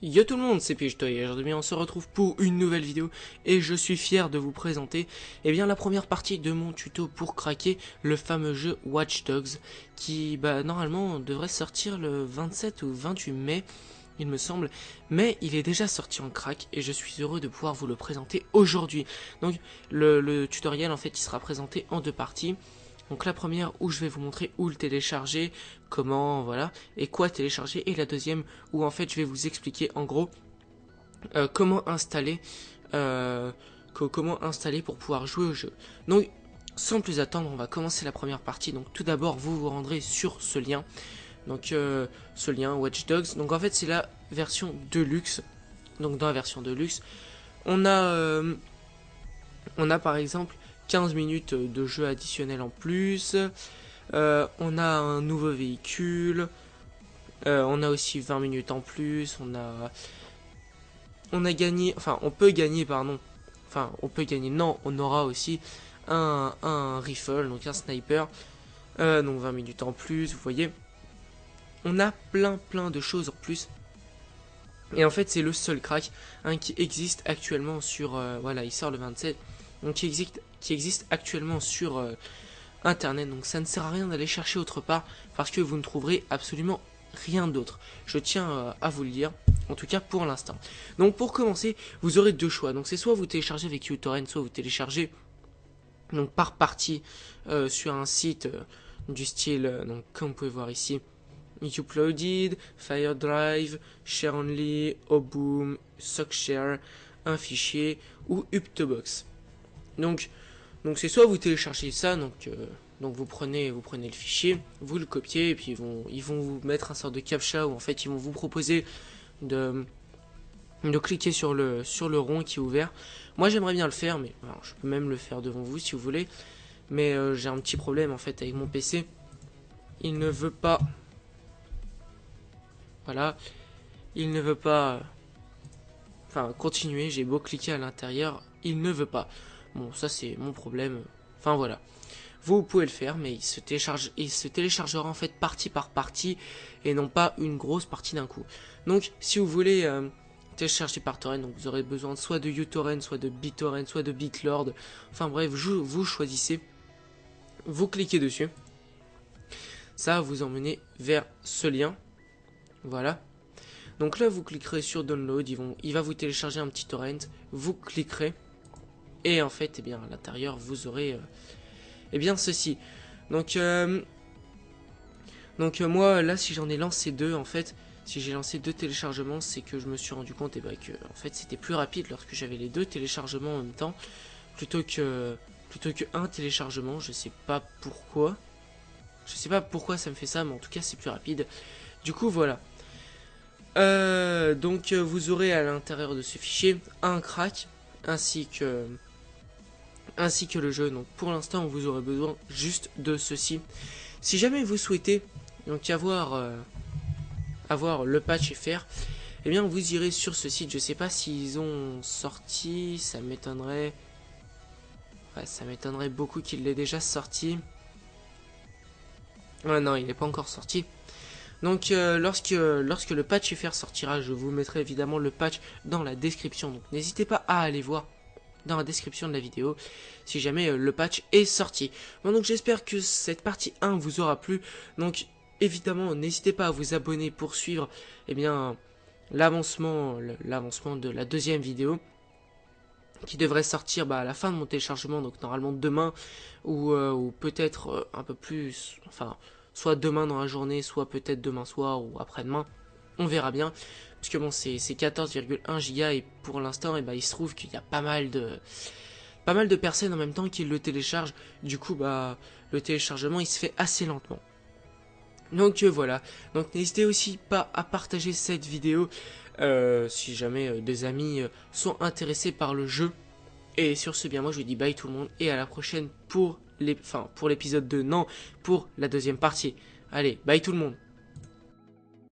Yo tout le monde, c'est Pigetoy et aujourd'hui on se retrouve pour une nouvelle vidéo et je suis fier de vous présenter la première partie de mon tuto pour craquer le fameux jeu Watch Dogs qui normalement devrait sortir le 27 ou 28 mai il me semble, mais il est déjà sorti en crack et je suis heureux de pouvoir vous le présenter aujourd'hui. Donc le tutoriel en fait il sera présenté en deux parties. Donc la première où je vais vous montrer où le télécharger, comment, voilà, et quoi télécharger, et la deuxième où en fait je vais vous expliquer en gros comment installer pour pouvoir jouer au jeu. Donc sans plus attendre, on va commencer la première partie. Donc tout d'abord vous vous rendrez sur ce lien. Donc ce lien Watch Dogs. Donc en fait c'est la version Deluxe. Donc dans la version Deluxe, on a par exemple 15 minutes de jeu additionnel en plus, on a un nouveau véhicule, on a aussi 20 minutes en plus, on a gagné, enfin on peut gagner non, on aura aussi un rifle, donc un sniper, donc 20 minutes en plus, vous voyez, on a plein de choses en plus. Et en fait c'est le seul crack qui existe actuellement sur, voilà, il sort le 27, donc qui existe actuellement sur internet, donc ça ne sert à rien d'aller chercher autre part parce que vous ne trouverez absolument rien d'autre. Je tiens à vous le dire, en tout cas pour l'instant. Donc pour commencer, vous aurez deux choix. Donc c'est soit vous téléchargez avec uTorrent, soit vous téléchargez donc par partie sur un site du style, donc comme vous pouvez voir ici, Uploaded, FireDrive, ShareOnly, Oboom, Sockshare, un fichier ou Uptobox. Donc c'est soit vous téléchargez ça, donc vous prenez le fichier, vous le copiez et puis ils vont vous mettre un sort de captcha où en fait ils vont vous proposer de cliquer sur le rond qui est ouvert. Moi j'aimerais bien le faire, mais alors, je peux même le faire devant vous si vous voulez, mais j'ai un petit problème en fait avec mon PC. Il ne veut pas, voilà, il ne veut pas, continuer. J'ai beau cliquer à l'intérieur, il ne veut pas. Bon, ça c'est mon problème. Enfin voilà. Vous pouvez le faire, mais il se téléchargera en fait partie par partie et non pas une grosse partie d'un coup. Donc si vous voulez télécharger par torrent, donc vous aurez besoin soit de uTorrent, soit de BitTorrent, soit de BitLord. Enfin bref, vous choisissez, vous cliquez dessus. Ça va vous emmener vers ce lien. Voilà. Donc là vous cliquerez sur Download, il va vous télécharger un petit torrent, vous cliquerez. Et en fait, à l'intérieur, vous aurez ceci. Donc moi, là, si j'en ai lancé deux, en fait, si j'ai lancé deux téléchargements, c'est que je me suis rendu compte que en fait, c'était plus rapide lorsque j'avais les deux téléchargements en même temps, plutôt que un téléchargement. Je sais pas pourquoi. Je sais pas pourquoi ça me fait ça, mais en tout cas, c'est plus rapide. Du coup, voilà. Donc vous aurez à l'intérieur de ce fichier un crack ainsi que le jeu. Donc pour l'instant vous aurez besoin juste de ceci. Si jamais vous souhaitez donc avoir le patch FR, vous irez sur ce site. Je sais pas s'ils ont sorti, ça m'étonnerait. Ouais, ça m'étonnerait beaucoup qu'il l'ait déjà sorti. Ouais, non, il n'est pas encore sorti. Donc lorsque le patch FR sortira, je vous mettrai évidemment le patch dans la description. Donc n'hésitez pas à aller voir dans la description de la vidéo si jamais le patch est sorti. Bon, donc j'espère que cette partie 1 vous aura plu. Donc évidemment n'hésitez pas à vous abonner pour suivre l'avancement de la deuxième vidéo qui devrait sortir à la fin de mon téléchargement, donc normalement demain ou peut-être un peu plus, soit demain dans la journée, soit peut-être demain soir ou après-demain, on verra bien. Parce que bon, c'est 14,1 Go et pour l'instant, il se trouve qu'il y a pas mal de personnes en même temps qui le téléchargent. Du coup, le téléchargement, il se fait assez lentement. Donc voilà. Donc n'hésitez aussi pas à partager cette vidéo si jamais des amis sont intéressés par le jeu. Et sur ce, moi je vous dis bye tout le monde et à la prochaine pour l'épisode 2, non, pour la deuxième partie. Allez, bye tout le monde.